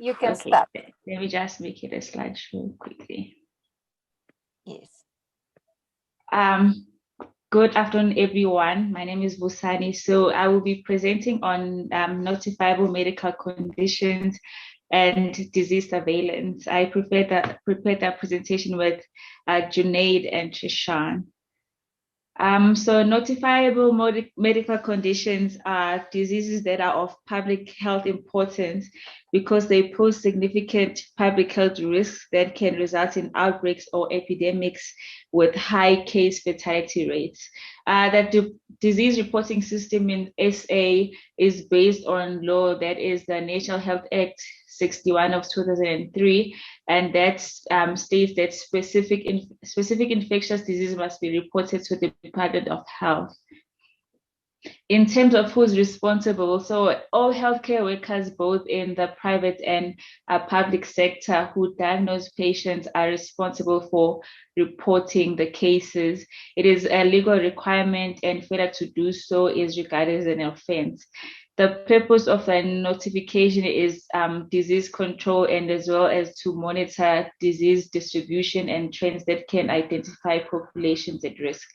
You can Okay, start. let me just make it a slideshow quickly. Yes. Good afternoon, everyone. My name is Busani. So I will be presenting on notifiable medical conditions and disease surveillance. I prepared that presentation with Junaid and Trishan. So notifiable medical conditions are diseases that are of public health importance because they pose significant public health risks that can result in outbreaks or epidemics with high case fatality rates. The disease reporting system in SA is based on law that is the National Health Act 61 of 2003, and that states that specific infectious disease must be reported to the Department of Health. In terms of who's responsible, so all healthcare workers, both in the private and public sector who diagnose patients, are responsible for reporting the cases. It is a legal requirement, and failure to do so is regarded as an offense. The purpose of a notification is disease control and as well as to monitor disease distribution and trends that can identify populations at risk.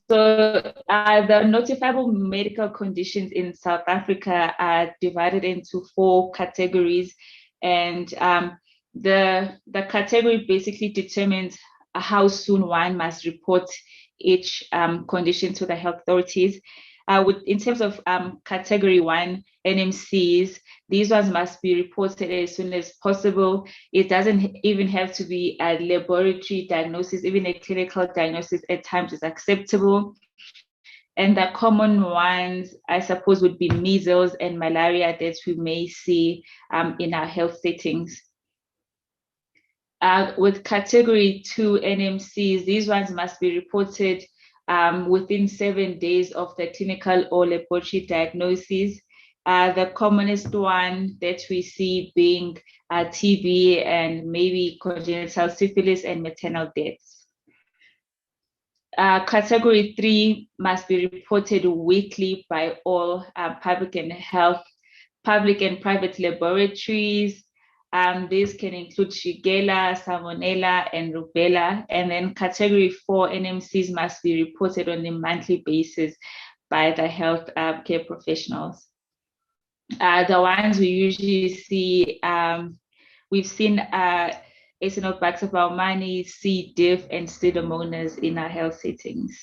The notifiable medical conditions in South Africa are divided into 4 categories, and the category basically determines how soon one must report each condition to the health authorities. In terms of category 1 NMCs, these ones must be reported as soon as possible. It doesn't even have to be a laboratory diagnosis, even a clinical diagnosis at times is acceptable. And the common ones, I suppose, would be measles and malaria that we may see in our health settings. With category 2 NMCs, these ones must be reported within 7 days of the clinical or laboratory diagnosis. The commonest one that we see being TB and maybe congenital syphilis and maternal deaths. Category 3 must be reported weekly by all public and private laboratories. These can include Shigella, Salmonella, and Rubella. And then category 4 NMCs must be reported on a monthly basis by the health care professionals. The ones we usually see, we've seen Acinetobacter baumannii, C. diff, and Pseudomonas in our health settings.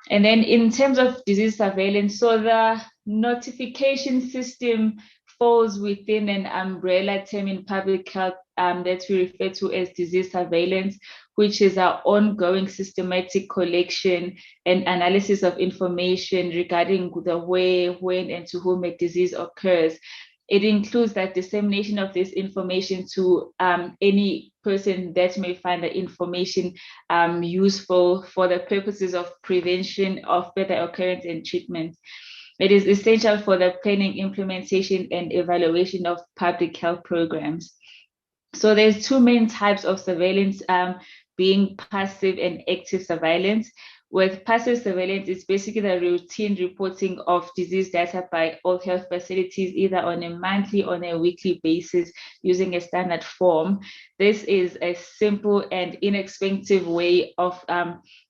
And then in terms of disease surveillance, so the notification system falls within an umbrella term in public health that we refer to as disease surveillance, which is our ongoing systematic collection and analysis of information regarding the where, when, and to whom a disease occurs. It includes that dissemination of this information to any person that may find the information useful for the purposes of prevention of further occurrence and treatment. It is essential for the planning, implementation, and evaluation of public health programs. So there's 2 main types of surveillance, being passive and active surveillance. With passive surveillance, it's basically the routine reporting of disease data by all health facilities, either on a monthly or on a weekly basis using a standard form. This is a simple and inexpensive way of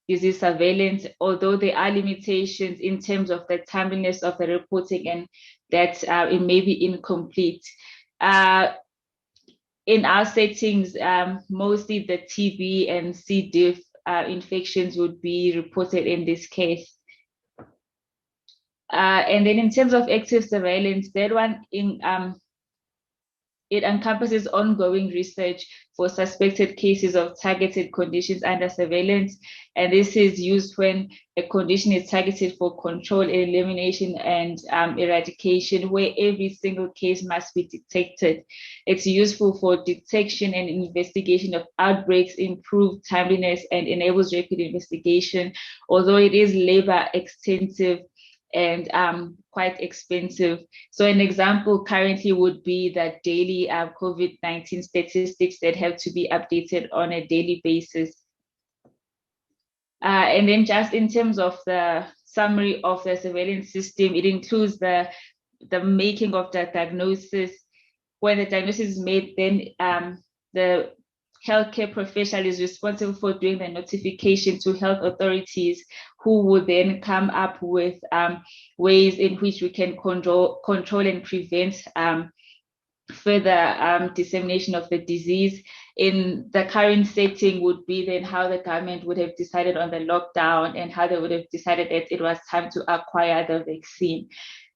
disease surveillance, although there are limitations in terms of the timeliness of the reporting and that it may be incomplete. In our settings, mostly the TB and C. diff infections would be reported in this case. And then in terms of active surveillance, that one it encompasses ongoing research for suspected cases of targeted conditions under surveillance. And this is used when a condition is targeted for control, elimination, and eradication, where every single case must be detected. It's useful for detection and investigation of outbreaks, improved timeliness, and enables rapid investigation, although it is labor extensive and quite expensive. So an example currently would be that daily COVID-19 statistics that have to be updated on a daily basis. And then just in terms of the summary of the surveillance system. It includes the making of the diagnosis. When the diagnosis is made, then the healthcare professional is responsible for doing the notification to health authorities, who will then come up with ways in which we can control and prevent further dissemination of the disease. In the current setting would be then how the government would have decided on the lockdown and how they would have decided that it was time to acquire the vaccine.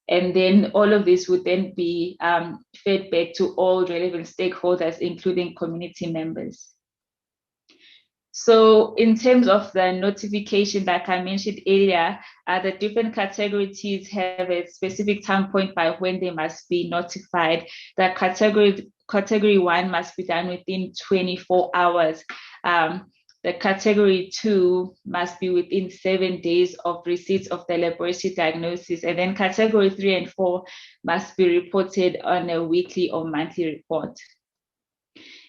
And then all of this would then be fed back to all relevant stakeholders, including community members. So in terms of the notification, like I mentioned earlier, the different categories have a specific time point by when they must be notified. The category 1 must be done within 24 hours. The category 2 must be within 7 days of receipt of the laboratory diagnosis. And then category 3 and 4 must be reported on a weekly or monthly report.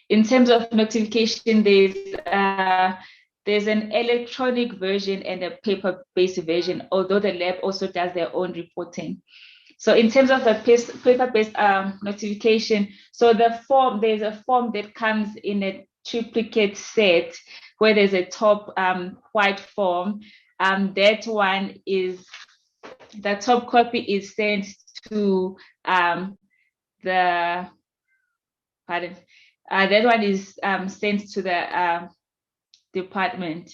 In terms of notification, there's an electronic version and a paper-based version, although the lab also does their own reporting. So in terms of the paper-based notification, so there's a form that comes in a triplicate set where there's a top white form. That one is, the top copy is sent to that one is sent to the department.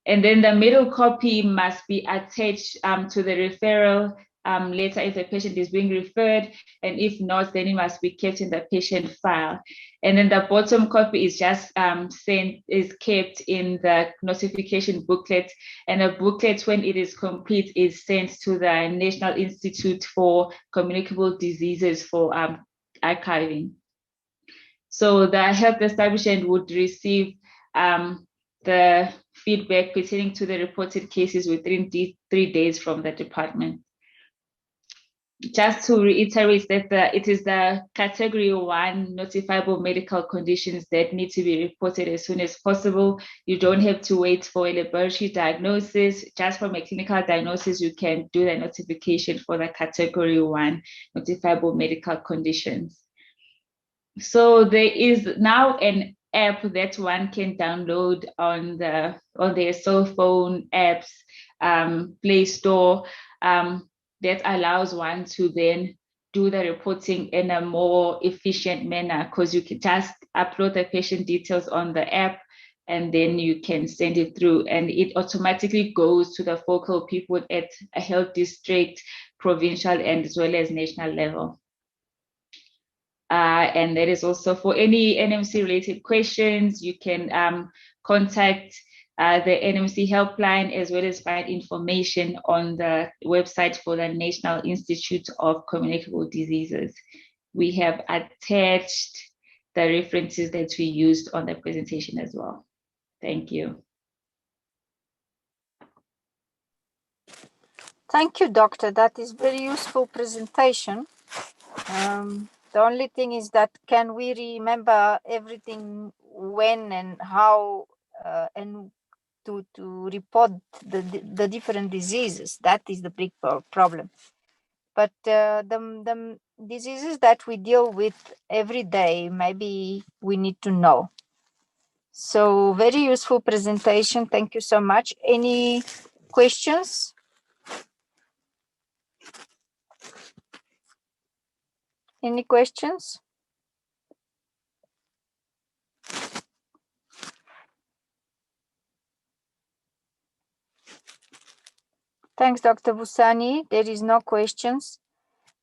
And then the middle copy must be attached to the referral letter if the patient is being referred, and if not, then it must be kept in the patient file. And then the bottom copy is just kept in the notification booklet, and a booklet, when it is complete, is sent to the National Institute for Communicable Diseases for archiving. So the health establishment would receive the feedback pertaining to the reported cases within 3 days from the department. Just to reiterate that it is the category 1 notifiable medical conditions that need to be reported as soon as possible. You don't have to wait for a laboratory diagnosis. Just from a clinical diagnosis, you can do the notification for the category 1 notifiable medical conditions. So there is now an app that one can download on their cell phone apps Play Store that allows one to then do the reporting in a more efficient manner, because you can just upload the patient details on the app and then you can send it through, and it automatically goes to the focal people at a health district, provincial, and as well as national level. And that is also for any NMC related questions, you can contact the NMC helpline, as well as find information on the website for the National Institute of Communicable Diseases. We have attached the references that we used on the presentation as well. Thank you. Thank you, Doctor. That is very useful presentation. The only thing is that, can we remember everything when and how and to report the different diseases? That is the big problem. But the diseases that we deal with every day, maybe we need to know. So very useful presentation. Thank you so much. Any questions? Any questions? Thanks, Dr. Busani. There is no questions.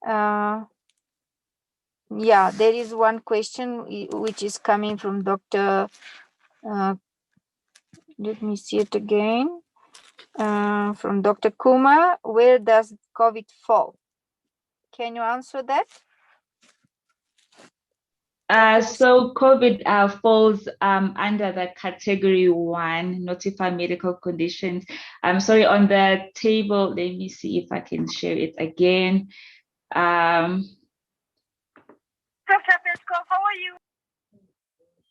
Yeah, there is one question which is coming from Dr. Let me see it again. From Dr. Kuma. Where does COVID fall? Can you answer that? So COVID falls under the category 1, notified medical conditions. I'm sorry, on the table, let me see if I can share it again. Dr. Peskov, how are you?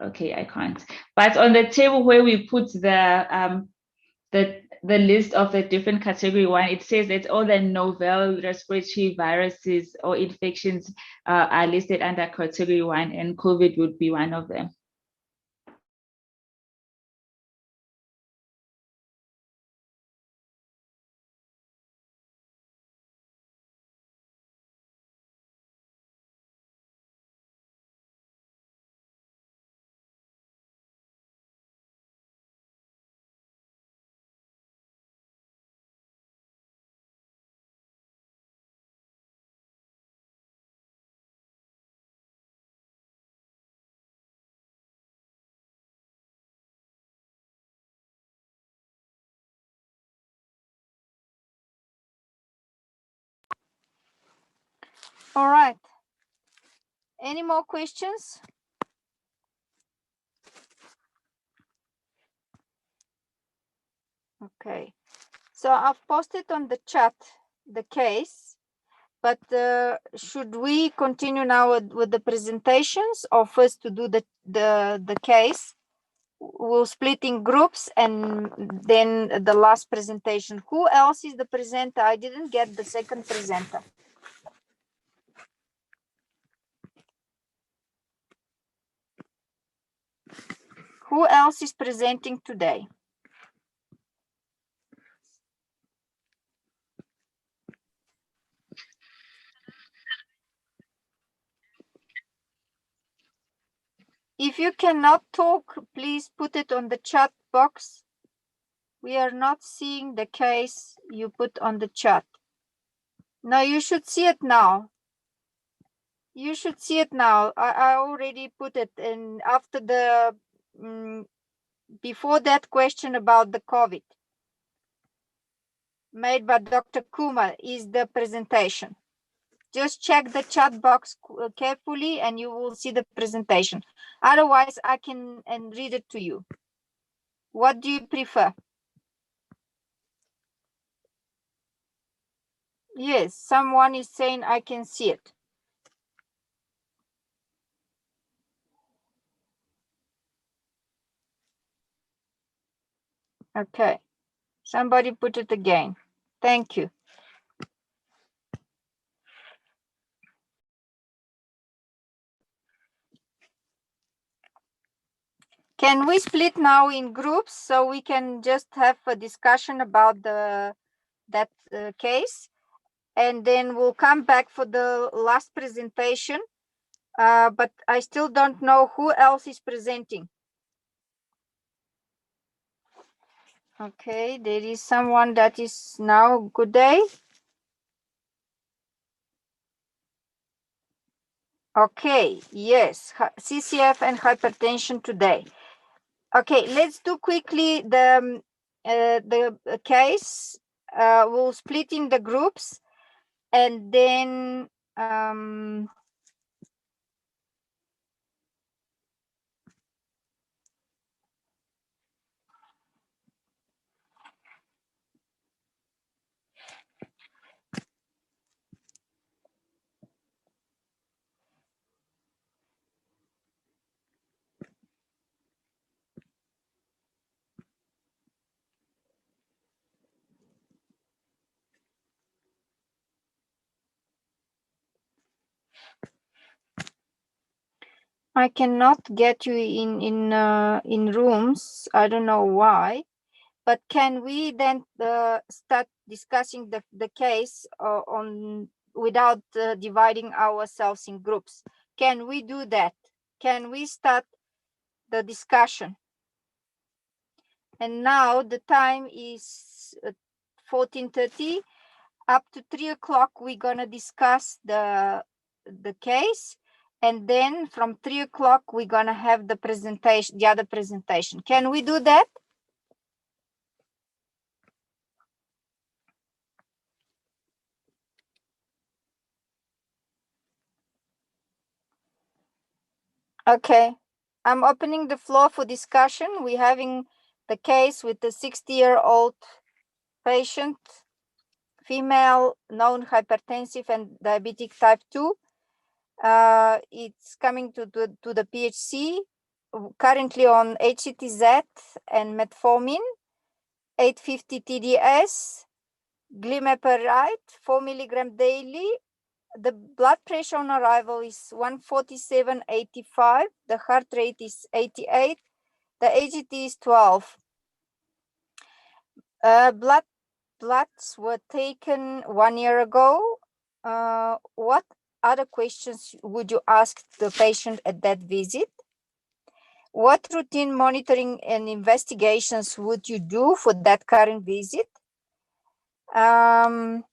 Okay, I can't. But on the table where we put the the list of the different category 1, it says that all the novel respiratory viruses or infections are listed under category 1, and COVID would be one of them. All right. Any more questions? Okay. So I've posted on the chat the case, but should we continue now with the presentations, or first to do the case? We'll split in groups and then the last presentation. Who else is the presenter? I didn't get the second presenter. Who else is presenting today? If you cannot talk, please put it on the chat box. We are not seeing the case you put on the chat. No, you should see it now. You should see it now. I already put it in after the, before that question about the COVID made by Dr. Kumar is the presentation. Just check the chat box carefully and you will see the presentation. Otherwise, I can read it to you. What do you prefer? Yes, someone is saying I can see it. Okay, somebody put it again. Thank you. Can we split now in groups so we can just have a discussion about that case, and then we'll come back for the last presentation, but I still don't know who else is presenting. Okay, there is someone that is now. Good day. Okay, yes, CCF and hypertension today. Okay, let's do quickly the case. We'll split in the groups, and then I cannot get you in rooms. I don't know why, but can we then start discussing the case on without dividing ourselves in groups? Can we do that? Can we start the discussion? And now the time is 14:30. Up to 3 o'clock, we're gonna discuss the case, and then from 3 o'clock, we're gonna have the presentation, the other presentation. Can we do that? Okay, I'm opening the floor for discussion. We're having the case with the 60-year-old patient, female, known hypertensive and diabetic type 2. It's coming to the PHC, currently on HCTZ and metformin, 850 TDS, glimepiride, 4 milligram daily. The blood pressure on arrival is 147/85. The heart rate is 88. The AGT is 12. Bloods were taken 1 year ago. What other questions would you ask the patient at that visit? What routine monitoring and investigations would you do for that current visit? And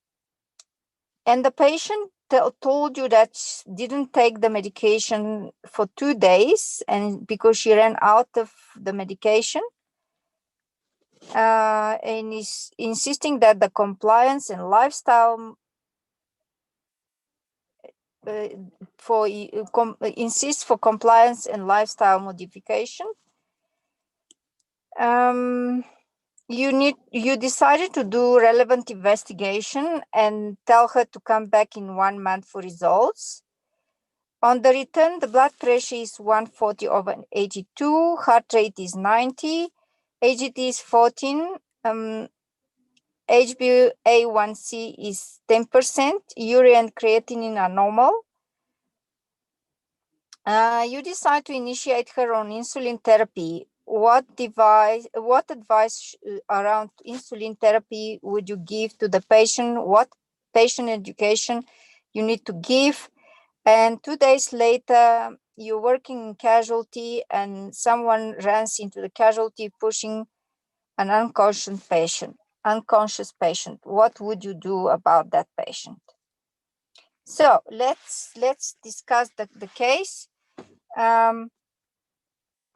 the patient told you that she didn't take the medication for 2 days, and because she ran out of the medication, and is insisting that the compliance and lifestyle insists for compliance and lifestyle modification. You decided to do relevant investigation and tell her to come back in 1 month for results. On the return, the blood pressure is 140/82, heart rate is 90, AGT is 14, HbA1c is 10%, urea and creatinine are normal. You decide to initiate her on insulin therapy. What advice around insulin therapy would you give to the patient? What patient education you need to give? And 2 days later, you're working in casualty and someone runs into the casualty pushing an unconscious patient. What would you do about that patient? So let's discuss the case.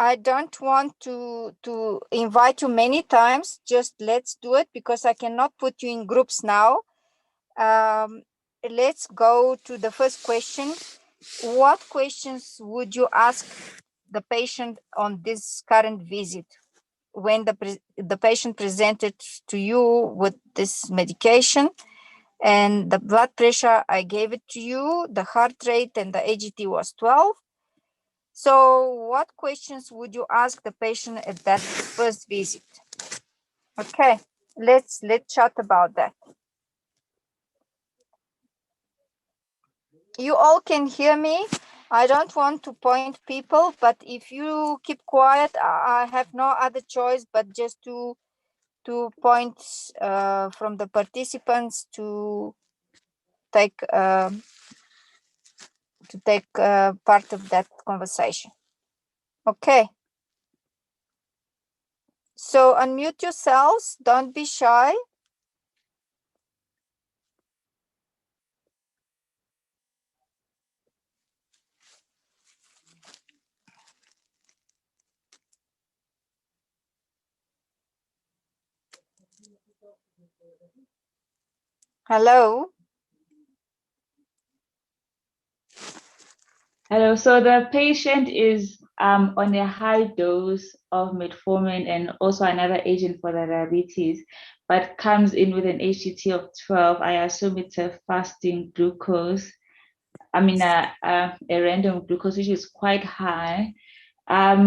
I don't want to invite you many times. Just let's do it because I cannot put you in groups now. Let's go to the first question. What questions would you ask the patient on this current visit when the patient presented to you with this medication and the blood pressure? I gave it to you, the heart rate and the AGT was 12. So what questions would you ask the patient at that first visit? Okay, let's chat about that. You all can hear me. I don't want to point people, but if you keep quiet, I have no other choice but just to point from the participants to take part of that conversation. Okay. So unmute yourselves. Don't be shy. Hello. Hello. So the patient is on a high dose of metformin and also another agent for the diabetes, but comes in with an HTT of 12. I assume it's a fasting glucose. I mean, a random glucose, which is quite high.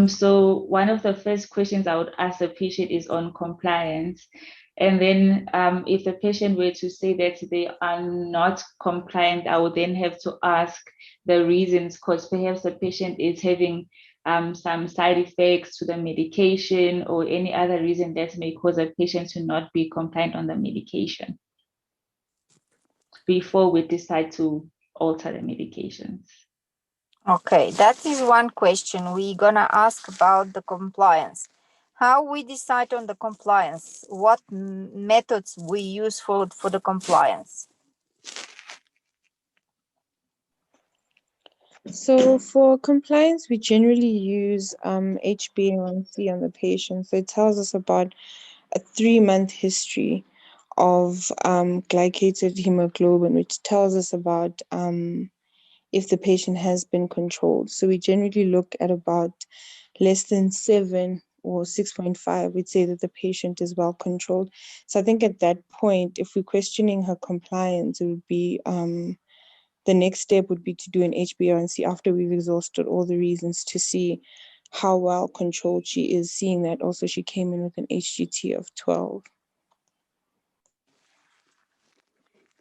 So one of the first questions I would ask the patient is on compliance. And then if the patient were to say that they are not compliant, I would then have to ask the reasons, because perhaps the patient is having some side effects to the medication or any other reason that may cause a patient to not be compliant on the medication before we decide to alter the medications. Okay, that is one question. We're gonna ask about the compliance. How we decide on the compliance? What methods we use for the compliance? So for compliance, we generally use HbA1c on the patient. So it tells us about a 3-month history of glycated hemoglobin, which tells us about if the patient has been controlled. So we generally look at about less than 7 or 6.5. We'd say that the patient is well controlled. So I think at that point, if we're questioning her compliance, it would be the next step would be to do an HbA1c after we've exhausted all the reasons to see how well controlled she is, seeing that also she came in with an HGT of 12.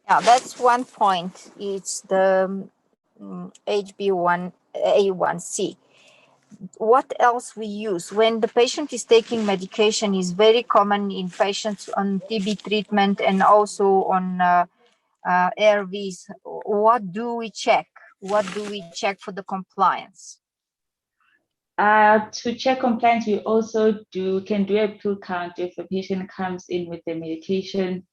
Yeah, that's one point. It's the HbA1c. What else we use when the patient is taking medication is very common in patients on TB treatment and also on ARVs. What do we check? What do we check for the compliance? To check compliance, we also can do a pill count. If a patient comes in with the medication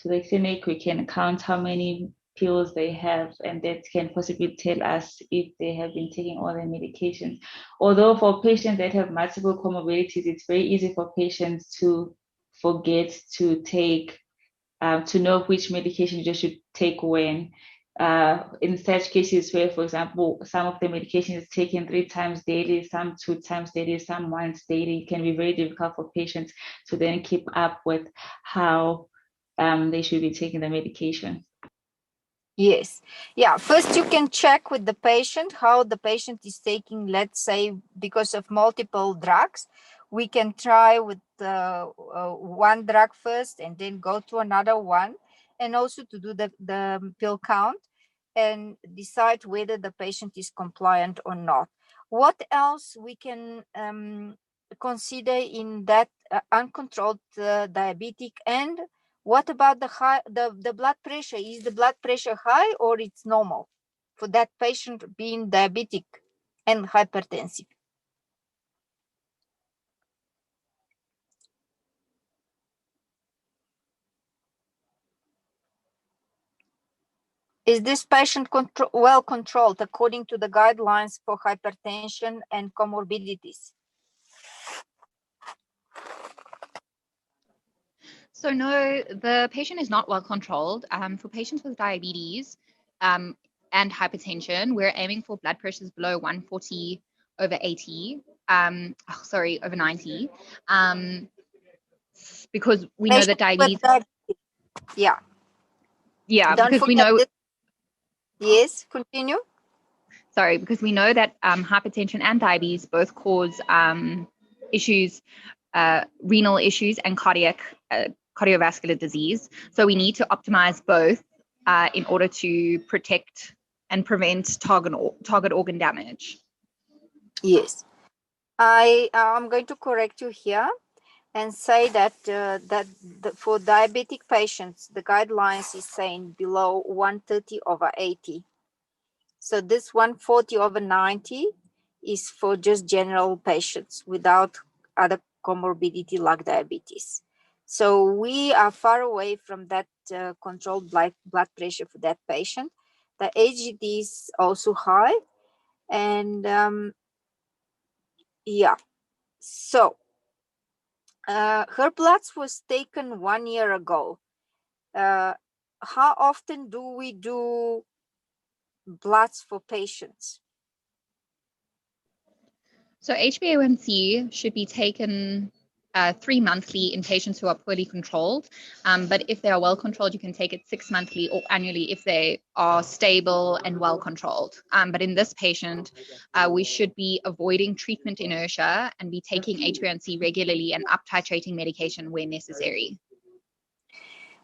to the clinic, we can count how many pills they have, and that can possibly tell us if they have been taking all their medications. Although for patients that have multiple comorbidities, it's very easy for patients to forget to take, to know which medication you should take when. In such cases where, for example, some of the medication is taken 3 times daily, some 2 times daily, some once daily, it can be very difficult for patients to then keep up with how they should be taking the medication. Yes. Yeah. First, you can check with the patient how the patient is taking, let's say, because of multiple drugs. We can try with one drug first and then go to another one, and also to do the pill count and decide whether the patient is compliant or not. What else we can consider in that uncontrolled diabetic? And what about the blood pressure? Is the blood pressure high or it's normal for that patient being diabetic and hypertensive? Is this patient well controlled according to the guidelines for hypertension and comorbidities? So no, the patient is not well controlled. For patients with diabetes and hypertension, we're aiming for blood pressures below 140 over 80. Over 90. Because we know that diabetes. Yeah. Yeah, Don't because we forget know. this. Yes, continue. Sorry, because we know that hypertension and diabetes both cause issues, renal issues and cardiovascular disease. So we need to optimize both in order to protect and prevent target organ damage. Yes. I'm going to correct you here and say that for diabetic patients, the guidelines is saying below 130 over 80. So this 140 over 90 is for just general patients without other comorbidity like diabetes. So we are far away from that controlled blood pressure for that patient. The HGD is also high. And yeah, so her bloods was taken 1 year ago. How often do we do bloods for patients? So HbA1c should be taken 3 monthly in patients who are poorly controlled. But if they are well controlled, you can take it 6 monthly or annually if they are stable and well controlled. But in this patient, we should be avoiding treatment inertia and be taking HbA1c regularly and up titrating medication where necessary.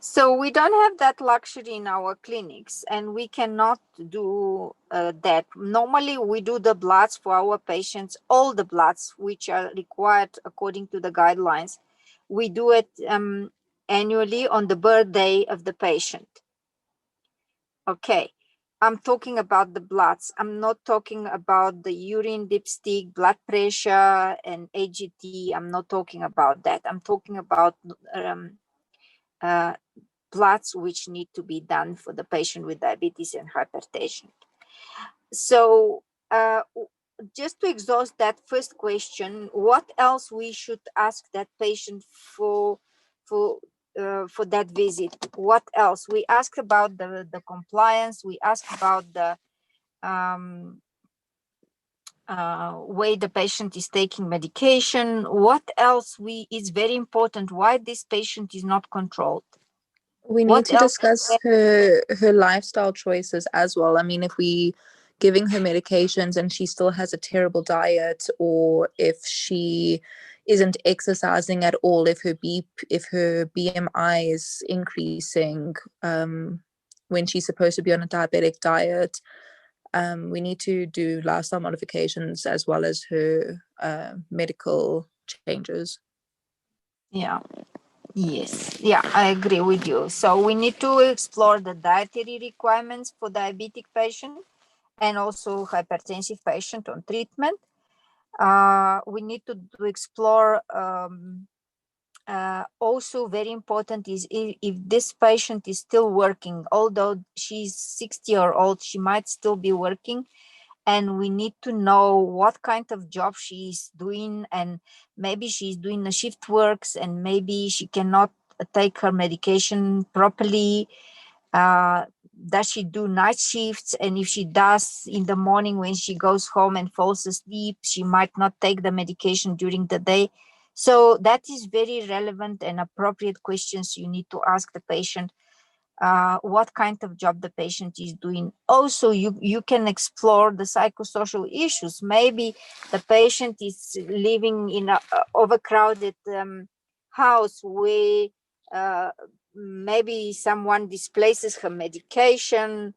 So we don't have that luxury in our clinics, and we cannot do that. Normally, we do the bloods for our patients, all the bloods which are required according to the guidelines. We do it annually on the birthday of the patient. Okay, I'm talking about the bloods. I'm not talking about the urine dipstick, blood pressure, and AGT. I'm not talking about that. I'm talking about bloods which need to be done for the patient with diabetes and hypertension. So just to exhaust that first question, what else we should ask that patient for that visit? What else? We ask about the compliance. We ask about the way the patient is taking medication. What else is very important? Why this patient is not controlled? We need to discuss her lifestyle choices as well. I mean, if we giving her medications and she still has a terrible diet, or if she isn't exercising at all, if her BMI is increasing when she's supposed to be on a diabetic diet. We need to do lifestyle modifications as well as her medical changes. Yeah. Yes. Yeah, I agree with you. So we need to explore the dietary requirements for diabetic patient and also hypertensive patient on treatment. We need to explore also very important is if this patient is still working, although she's 60-year-old, she might still be working, and we need to know what kind of job she's doing, and maybe she's doing the shift works and maybe she cannot take her medication properly. Does she do night shifts? And if she does, in the morning when she goes home and falls asleep, she might not take the medication during the day. So that is very relevant and appropriate questions you need to ask the patient. What kind of job the patient is doing. Also, you can explore the psychosocial issues. Maybe the patient is living in an overcrowded house where maybe someone displaces her medication,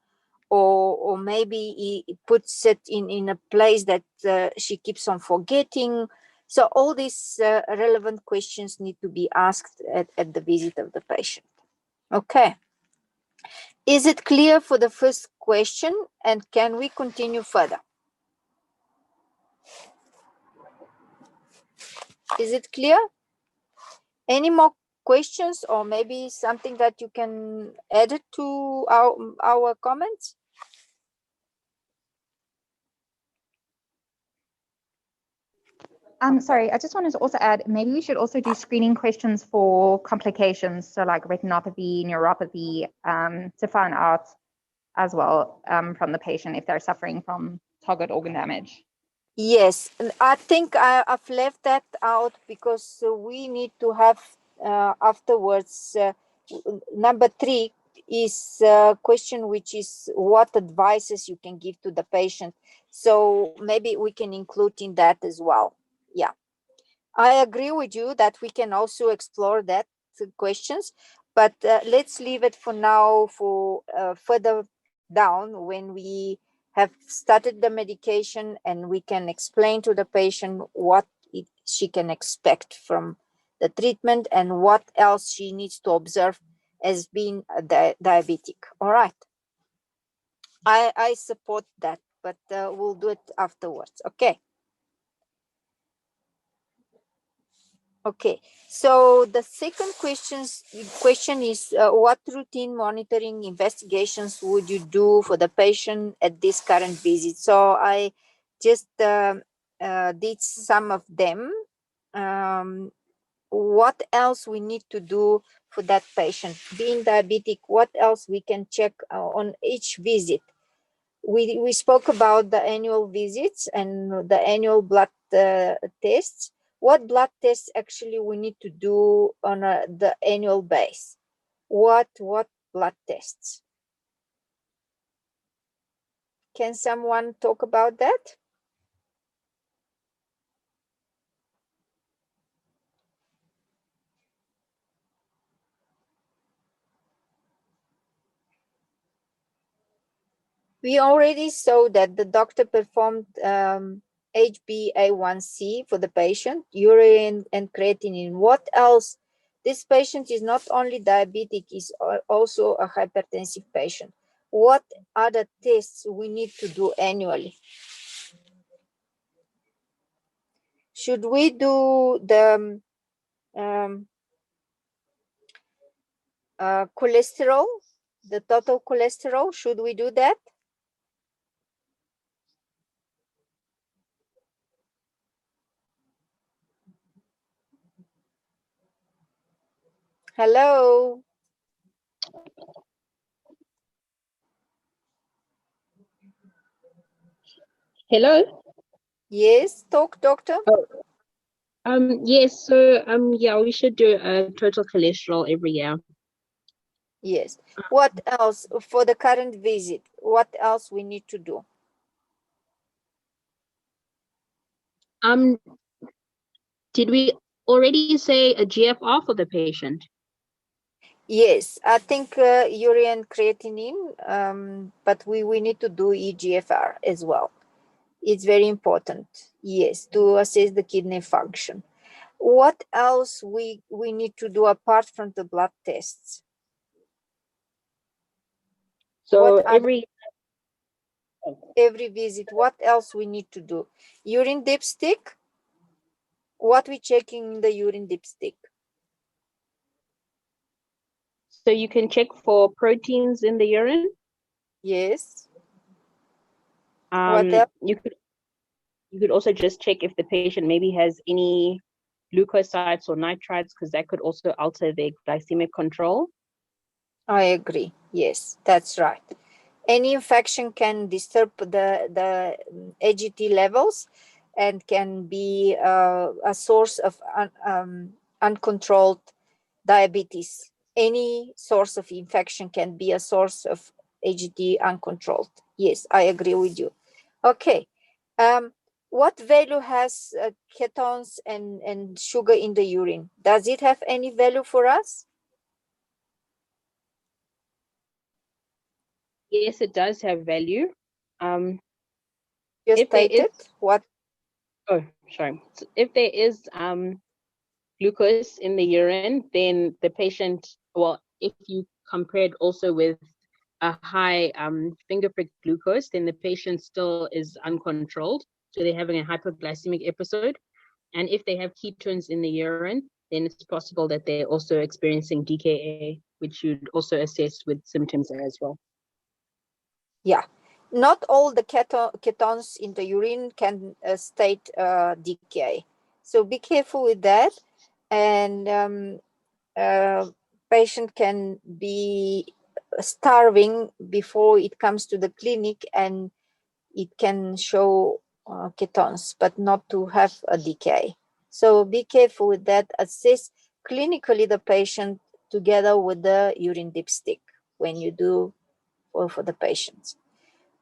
or maybe he puts it in a place that she keeps on forgetting. So all these relevant questions need to be asked at the visit of the patient. Okay. Is it clear for the first question, and can we continue further? Is it clear? Any more questions, or maybe something that you can add to our comments? Sorry, I just wanted to also add, maybe we should also do screening questions for complications, so like retinopathy, neuropathy, to find out as well from the patient if they're suffering from target organ damage. Yes, and I think I've left that out because we need to have afterwards. Number 3 is a question which is what advices you can give to the patient. So maybe we can include in that as well. Yeah, I agree with you that we can also explore that questions, but let's leave it for now for further down when we have started the medication and we can explain to the patient what she can expect from the treatment and what else she needs to observe as being a diabetic. All right. I support that, but we'll do it afterwards. Okay. Okay, so the second question is what routine monitoring investigations would you do for the patient at this current visit? So I just did some of them. What else we need to do for that patient? Being diabetic, what else we can check on each visit? We spoke about the annual visits and the annual blood tests. What blood tests actually we need to do on the annual base? What blood tests? Can someone talk about that? We already saw that the doctor performed HbA1c for the patient, urine and creatinine. What else? This patient is not only diabetic, is also a hypertensive patient. What other tests we need to do annually? Should we do the cholesterol, the total cholesterol? Should we do that? Hello. Hello. Yes, talk, doctor. Yes. So yeah, we should do a total cholesterol every year. Yes. What else for the current visit? What else we need to do? Did we already say a GFR for the patient? Yes, I think urea and creatinine, but we need to do EGFR as well. It's very important, yes, to assess the kidney function. What else we need to do apart from the blood tests? So every visit, what else we need to do? Urine dipstick, what we checking in the urine dipstick? So you can check for proteins in the urine. Yes. What else? You could also just check if the patient maybe has any leukocytes or nitrites, because that could also alter their glycemic control. I agree. Yes, that's right. Any infection can disturb the AGT levels and can be a source of uncontrolled diabetes. Any source of infection can be a source of AGT uncontrolled. Yes, I agree with you. Okay. What value has ketones and sugar in the urine? Does it have any value for us? Yes, it does have value. Just If there stated is, what? oh, sorry. So if there is glucose in the urine, then the patient, well, if you compare it also with a high finger prick glucose, then the patient still is uncontrolled. So they're having a hypoglycemic episode. And if they have ketones in the urine, then it's possible that they're also experiencing DKA, which you'd also assess with symptoms as well. Yeah, not all the ketones in the urine can state DKA. So be careful with that. And patient can be starving before it comes to the clinic, and it can show ketones, but not to have a DKA. So be careful with that. Assess clinically the patient together with the urine dipstick when you do for the patients.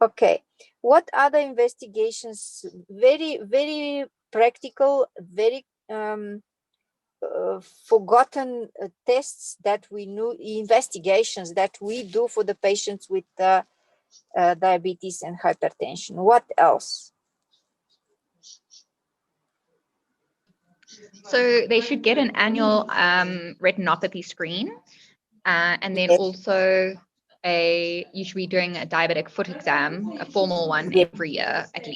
Okay, what other investigations? Very, very practical, very forgotten tests that we knew, investigations that we do for the patients with diabetes and hypertension. What else? So they should get an annual retinopathy screen, and then Yes. also you should be doing a diabetic foot exam, a formal one Yes. every year at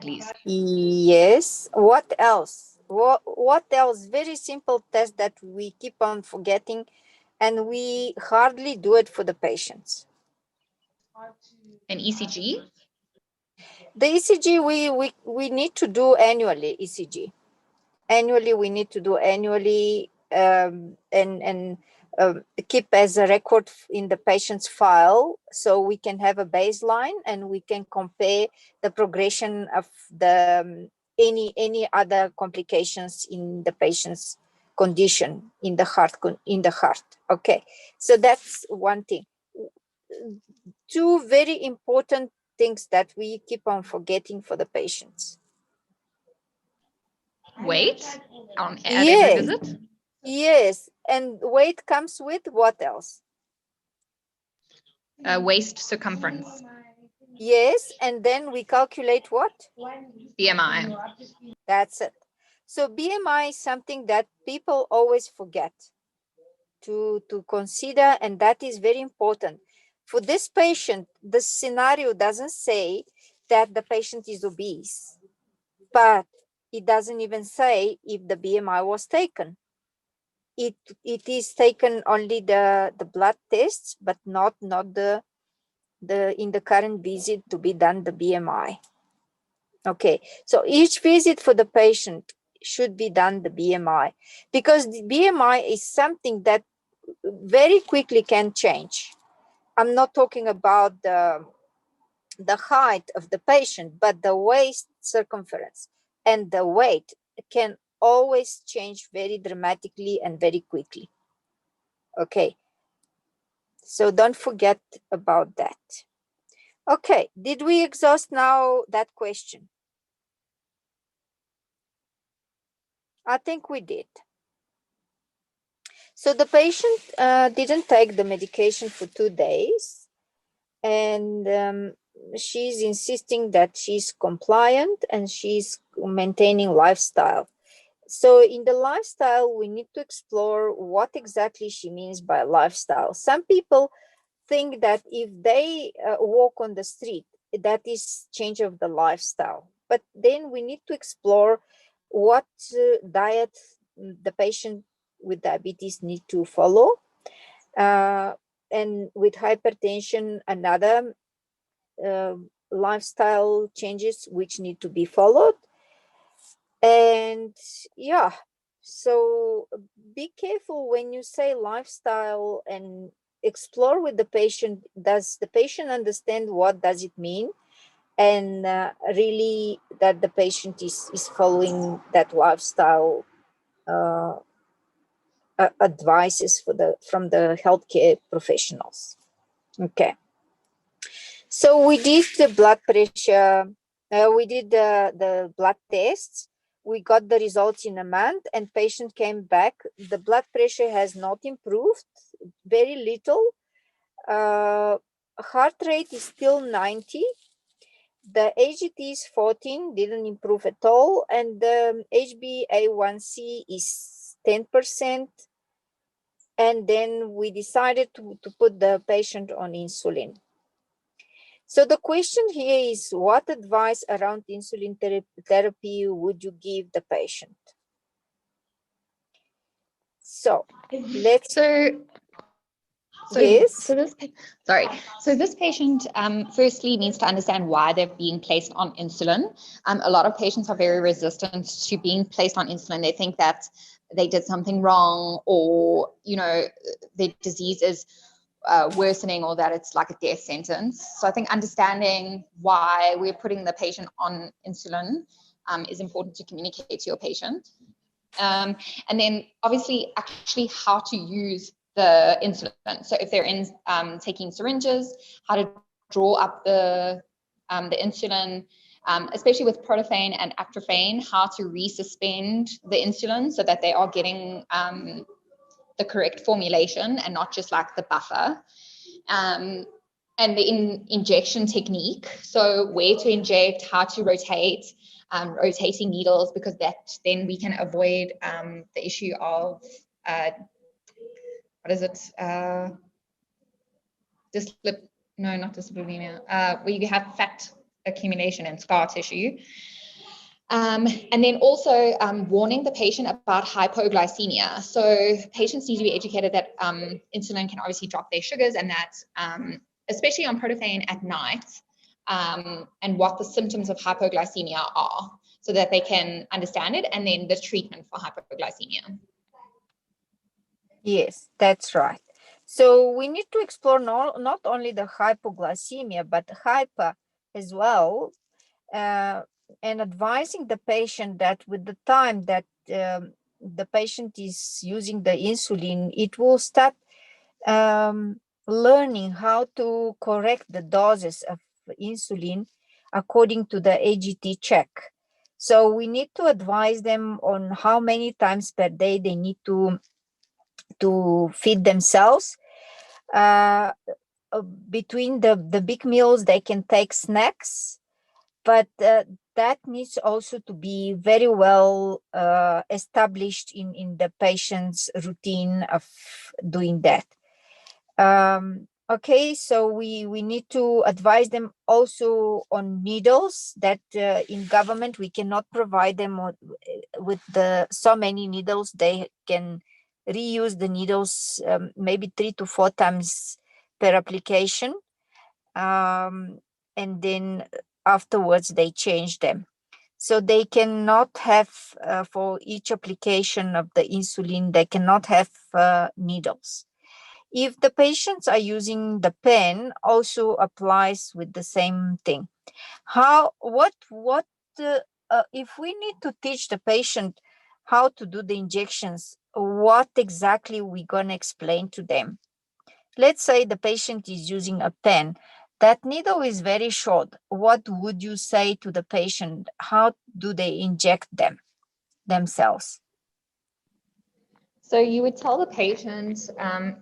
least. Yes. What else? What else? Very simple test that we keep on forgetting, and we hardly do it for the patients. An ECG. The ECG we need to do annually. ECG annually we need to do annually, and keep as a record in the patient's file, so we can have a baseline and we can compare the progression of the any other complications in the patient's condition in the heart. Okay, so that's one thing. Two very important things that we keep on forgetting for the patients. Weight at Yes. every visit. Yes, and weight comes with what else? Waist circumference. Yes, and then we calculate what? BMI. That's it. So BMI is something that people always forget to consider, and that is very important. For this patient, the scenario doesn't say that the patient is obese, but it doesn't even say if the BMI was taken. It is taken only the blood tests, but not the in the current visit to be done the BMI. Okay, so each visit for the patient should be done the BMI, because the BMI is something that very quickly can change. I'm not talking about the height of the patient, but the waist circumference and the weight can always change very dramatically and very quickly. Okay, so don't forget about that. Okay, did we exhaust now that question? I think we did. So the patient didn't take the medication for 2 days, and she's insisting that she's compliant and she's maintaining lifestyle. So in the lifestyle, we need to explore what exactly she means by lifestyle. Some people think that if they walk on the street, that is change of the lifestyle. But then we need to explore what diet the patient with diabetes need to follow. And with hypertension, another lifestyle changes which need to be followed. And yeah, so be careful when you say lifestyle and explore with the patient. Does the patient understand what does it mean? And really that the patient is following that lifestyle advices from the healthcare professionals. Okay. So we did the blood pressure, we did the blood tests. We got the results in a month and patient came back. The blood pressure has not improved, very little. Heart rate is still 90. The AGT is 14, didn't improve at all. And the HbA1c is 10%. And then we decided to put the patient on insulin. So the question here is, what advice around insulin therapy would you give the patient? So let's. Yes. So this patient firstly needs to understand why they're being placed on insulin. A lot of patients are very resistant to being placed on insulin. They think that they did something wrong, or their disease is worsening, or that it's like a death sentence. So I think understanding why we're putting the patient on insulin is important to communicate to your patient. And then obviously actually how to use the insulin. So if they're taking syringes, how to draw up the insulin, especially with protophane and actrophane, how to resuspend the insulin so that they are getting the correct formulation and not just like the buffer. And the injection technique, so where to inject, how to rotate, rotating needles, because then we can avoid the issue of dyslipidemia, where you have fat accumulation and scar tissue. And then also warning the patient about hypoglycemia. So patients need to be educated that insulin can obviously drop their sugars, and that especially on protophane at night, and what the symptoms of hypoglycemia are, so that they can understand it, and then the treatment for hypoglycemia. Yes, that's right. So we need to explore not only the hypoglycemia, but hyper as well, and advising the patient that with the time that the patient is using the insulin, it will start learning how to correct the doses of insulin according to the AGT check. So we need to advise them on how many times per day they need to feed themselves. Between the big meals, they can take snacks, but that needs also to be very well established in the patient's routine of doing that. Okay, so we need to advise them also on needles, that in government we cannot provide them with so many needles. They can reuse the needles maybe 3 to 4 times per application, and then afterwards they change them. So they cannot have, for each application of the insulin, they cannot have needles. If the patients are using the pen, also applies with the same thing. If we need to teach the patient how to do the injections, what exactly we gonna explain to them? Let's say the patient is using a pen. That needle is very short. What would you say to the patient? How do they inject themselves? So you would tell the patient,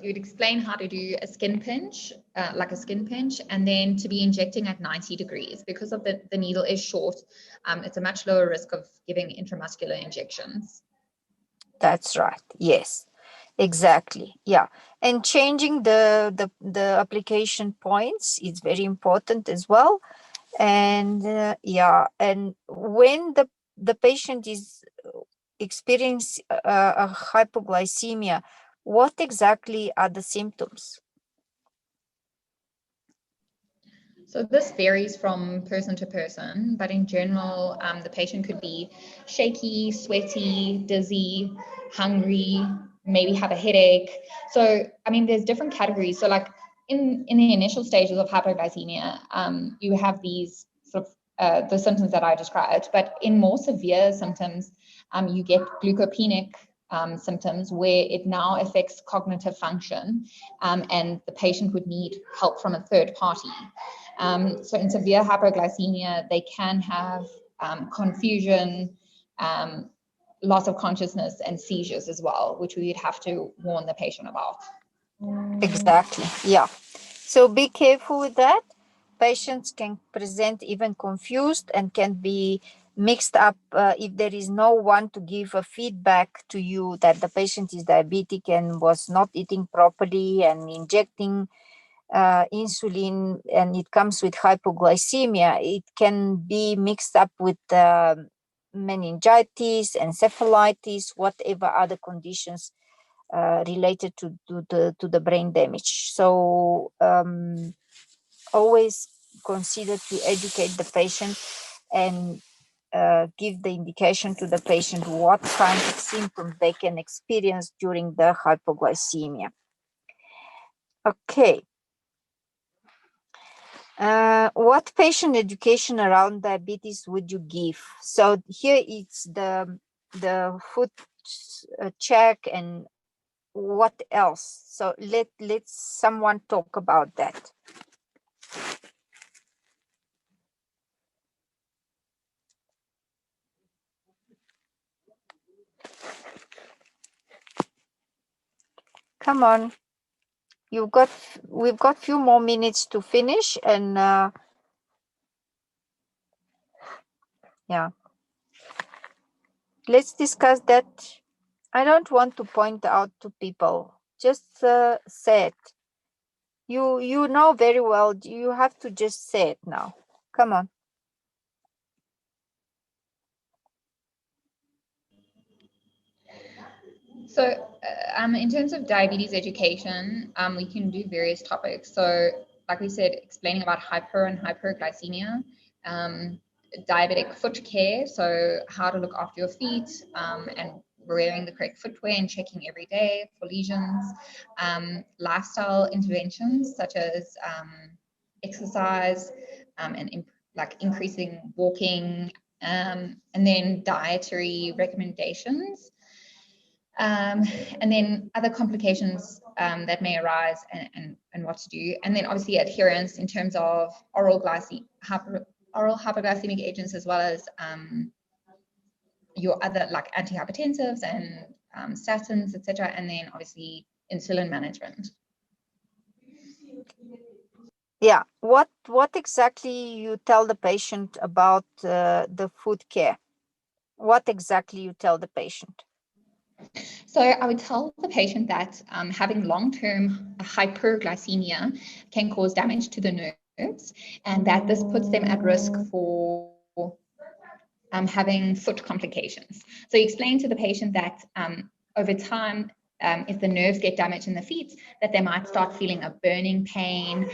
you would explain how to do a skin pinch, like a skin pinch, and then to be injecting at 90 degrees. Because of the needle is short, it's a much lower risk of giving intramuscular injections. That's right. Yes, exactly. Yeah. And changing the application points is very important as well. And yeah, and when the patient is experience a hypoglycemia, what exactly are the symptoms? So this varies from person to person, but in general, the patient could be shaky, sweaty, dizzy, hungry, maybe have a headache. So, I mean, there's different categories. So like in the initial stages of hypoglycemia, you have these sort of the symptoms that I described, but in more severe symptoms, you get glucopenic symptoms where it now affects cognitive function, and the patient would need help from a third party. So in severe hypoglycemia, they can have confusion, loss of consciousness, and seizures as well, which we would have to warn the patient about. Exactly. Yeah. So be careful with that. Patients can present even confused and can be mixed up if there is no one to give a feedback to you that the patient is diabetic and was not eating properly and injecting insulin, and it comes with hypoglycemia. It can be mixed up with meningitis, encephalitis, whatever other conditions related to the brain damage. So always consider to educate the patient and give the indication to the patient what kind of symptoms they can experience during the hypoglycemia. Okay. What patient education around diabetes would you give? So here it's the food check, and what else? So let's someone talk about that. Come on, we've got few more minutes to finish, and yeah, let's discuss that. I don't want to point out to people. Just say it. You know very well. You have to just say it now. Come on. So in terms of diabetes education, we can do various topics. So like we said, explaining about hyper and hyperglycemia, diabetic foot care, so how to look after your feet, and wearing the correct footwear and checking every day for lesions, lifestyle interventions such as exercise, and like increasing walking, and then dietary recommendations. And then other complications that may arise, and what to do. And then obviously adherence in terms of oral hypoglycemic agents, as well as your other like antihypertensives and statins, etc. And then obviously insulin management. Yeah. What exactly you tell the patient about the food care? What exactly you tell the patient? So I would tell the patient that having long-term hyperglycemia can cause damage to the nerves, and that this puts them at risk for having foot complications. So you explain to the patient that over time, if the nerves get damaged in the feet, that they might start feeling a burning pain,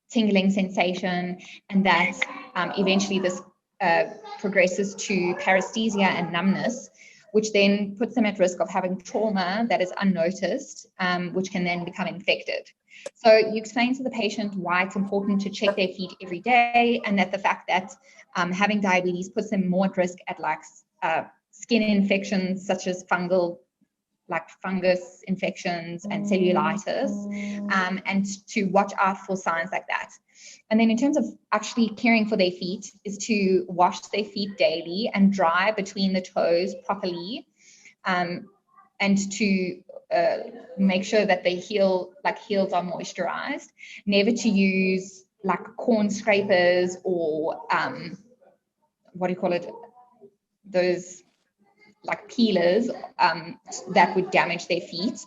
tingling sensation, and that eventually this progresses to paresthesia and numbness, which then puts them at risk of having trauma that is unnoticed, which can then become infected. So you explain to the patient why it's important to check their feet every day, and that the fact that having diabetes puts them more at risk at like skin infections such as fungus infections and cellulitis, and to watch out for signs like that. And then in terms of actually caring for their feet is to wash their feet daily and dry between the toes properly, and to make sure that the heels are moisturized. Never to use like corn scrapers or what do you call it? Those like peelers that would damage their feet.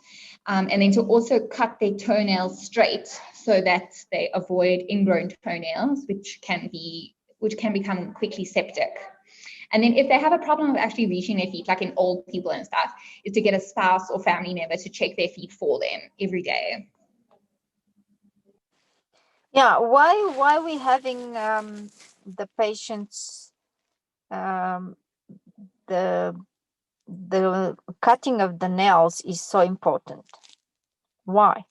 And then to also cut their toenails straight so that they avoid ingrown toenails, which can become quickly septic. And then if they have a problem of actually reaching their feet, like in old people and stuff, is to get a spouse or family member to check their feet for them every day. Yeah, why we having the patients the cutting of the nails is so important? Why?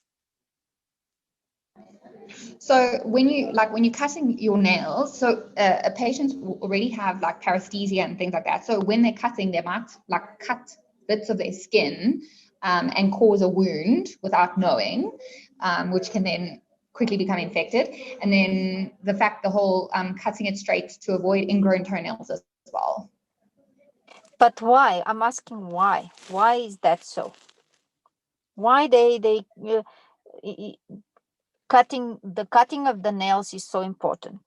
So when you're cutting your nails, so a patient will already have like paresthesia and things like that. So when they're cutting, they might like cut bits of their skin and cause a wound without knowing, which can then quickly become infected. And then the whole cutting it straight to avoid ingrown toenails as well. But why? I'm asking why. Why is that so? Why cutting of the nails is so important?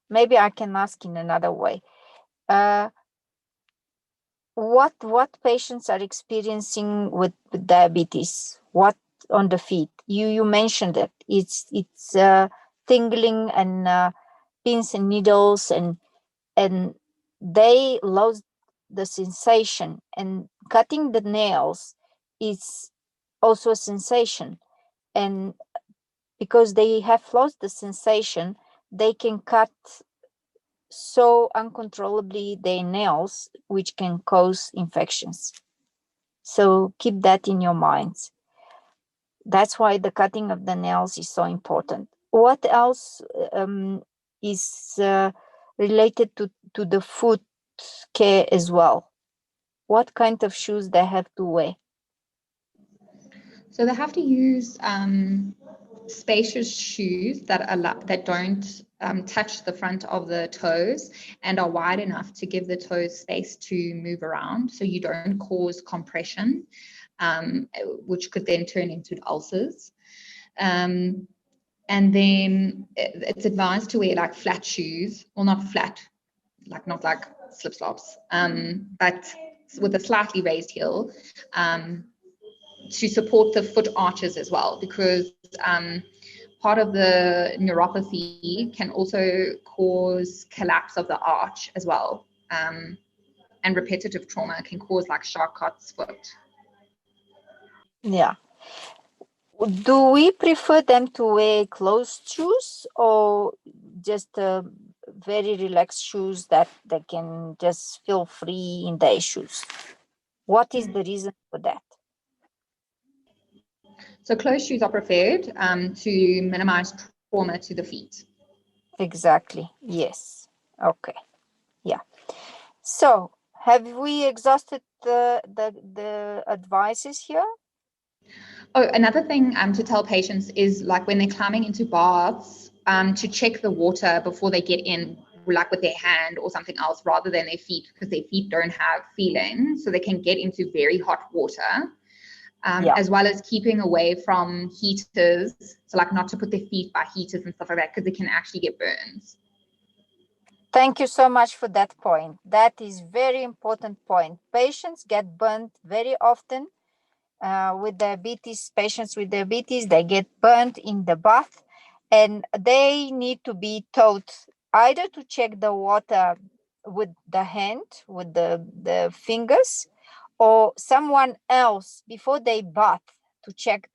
Maybe I can ask in another way. What patients are experiencing with diabetes? What on the feet? You mentioned it. It's tingling and pins and needles and they lose the sensation, and cutting the nails is also a sensation, and because they have lost the sensation, they can cut so uncontrollably their nails, which can cause infections. So keep that in your minds. That's why the cutting of the nails is so important. What else is related to the foot care as well? What kind of shoes they have to wear? So they have to use spacious shoes that don't touch the front of the toes and are wide enough to give the toes space to move around, so you don't cause compression, which could then turn into ulcers. And then it's advised to wear like flat shoes, well, not flat, not like slip flops, but with a slightly raised heel, to support the foot arches as well, because part of the neuropathy can also cause collapse of the arch as well. And repetitive trauma can cause like Charcot's foot. Yeah. Do we prefer them to wear closed shoes or just very relaxed shoes that they can just feel free in their shoes? What is the reason for that? So closed shoes are preferred to minimize trauma to the feet. Exactly. Yes. Okay. Yeah. So have we exhausted the advices here? Oh, another thing to tell patients is like when they're climbing into baths, to check the water before they get in, like with their hand or something else rather than their feet, because their feet don't have feeling, so they can get into very hot water. As well as keeping away from heaters, so like not to put their feet by heaters and stuff like that, because they can actually get burns. Thank you so much for that point. That is very important point. Patients get burnt very often with diabetes. Patients with diabetes, they get burnt in the bath, and they need to be taught either to check the water with the hand, with the fingers, or someone else before they bath to check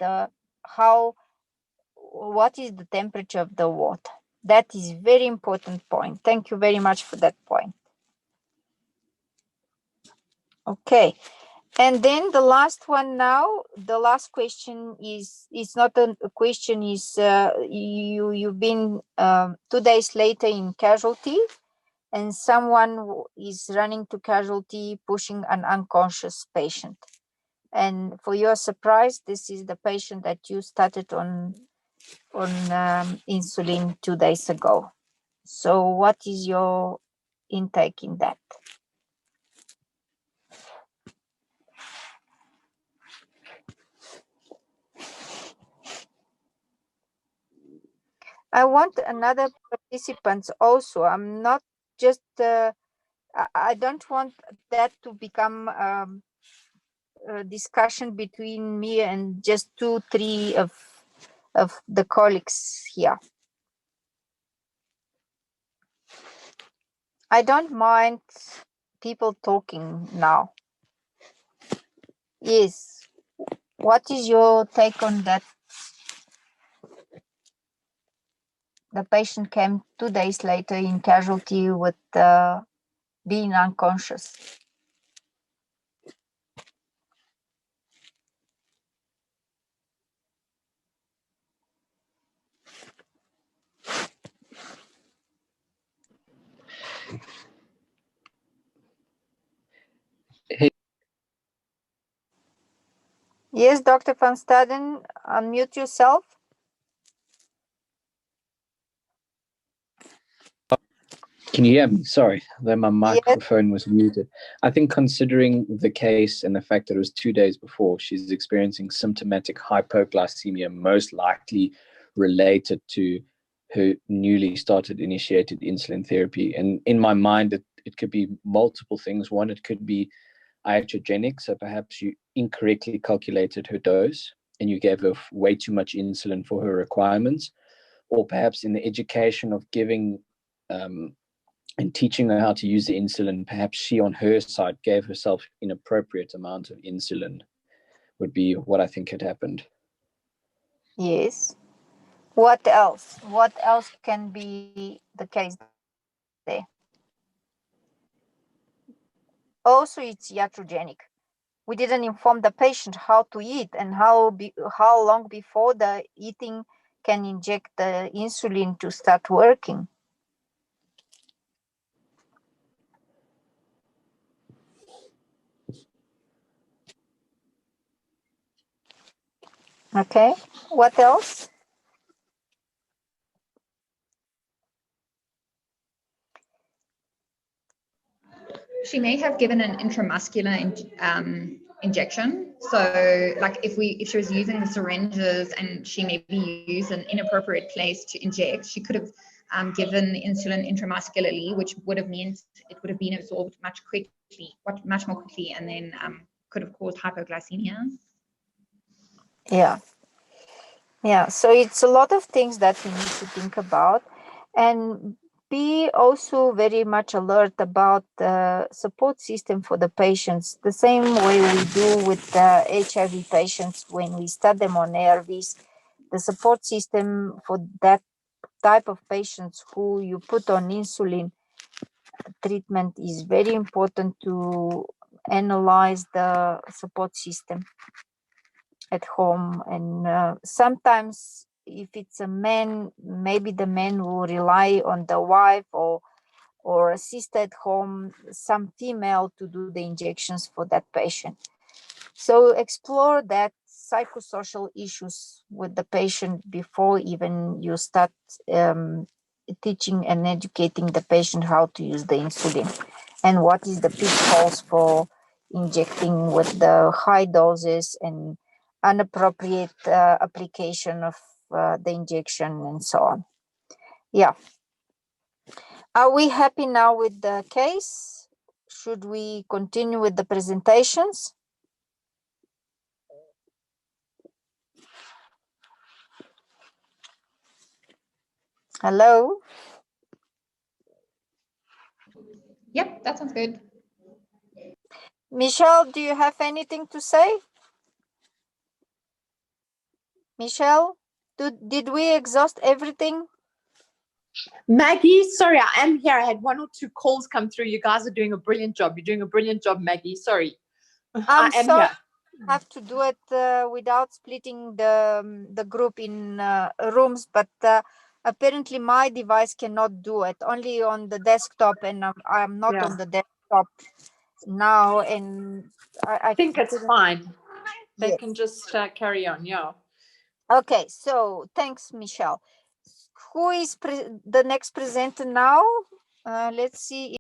what is the temperature of the water. That is very important point. Thank you very much for that point. Okay. And then the last one now, the last question is, it's not a question, is you've been 2 days later in casualty, and someone is running to casualty pushing an unconscious patient. And for your surprise, this is the patient that you started on insulin 2 days ago. So what is your intake in that? I want another participants also. I'm not just, I don't want that to become a discussion between me and just 2-3 of the colleagues here. I don't mind people talking now. Yes. What is your take on that? The patient came 2 days later in casualty with being unconscious. Hey, Yes, Dr. Van Staden, unmute yourself. can you hear me? Sorry, then my Yes, microphone was muted. I think considering the case and the fact that it was 2 days before, she's experiencing symptomatic hypoglycemia, most likely related to her newly started initiated insulin therapy. And in my mind, it could be multiple things. One, it could be iatrogenic, so perhaps you incorrectly calculated her dose and you gave her way too much insulin for her requirements, or perhaps in the education of giving and teaching her how to use the insulin, perhaps she on her side gave herself inappropriate amount of insulin, would be what I think had happened. yes. What else? What else can be the case there? Also, it's iatrogenic. We didn't inform the patient how to eat and how long before the eating can inject the insulin to start working. Okay, what else? She may have given an intramuscular injection. So, like if she was using the syringes and she maybe used an inappropriate place to inject, she could have given insulin intramuscularly, which would have meant it would have been absorbed much more quickly, and then could have caused hypoglycemia. Yeah, so it's a lot of things that we need to think about, and be also very much alert about the support system for the patients, the same way we do with the HIV patients when we start them on ARVs. The support system for that type of patients who you put on insulin treatment is very important to analyze the support system at home. And sometimes if it's a man, maybe the man will rely on the wife or assist at home some female to do the injections for that patient. So explore that psychosocial issues with the patient before even you start teaching and educating the patient how to use the insulin and what is the pitfalls for injecting with the high doses and inappropriate application of the injection and so on. Yeah. Are we happy now with the case? Should we continue with the presentations? Hello? Yep, that sounds good. Michelle, do you have anything to say? Michelle, did we exhaust everything? Maggie, sorry, I am here. I had 1 or 2 calls come through. You guys are doing a brilliant job. You're doing a brilliant job, Maggie. Sorry. I'm I am sorry. here. Have to do it without splitting the group in rooms, but apparently my device cannot do it, only on the desktop, and I'm not on the desktop now, and I think it's fine. They Yes. can just carry on, yeah. Okay, so thanks, Michelle. Who is the next presenter now? Let's see.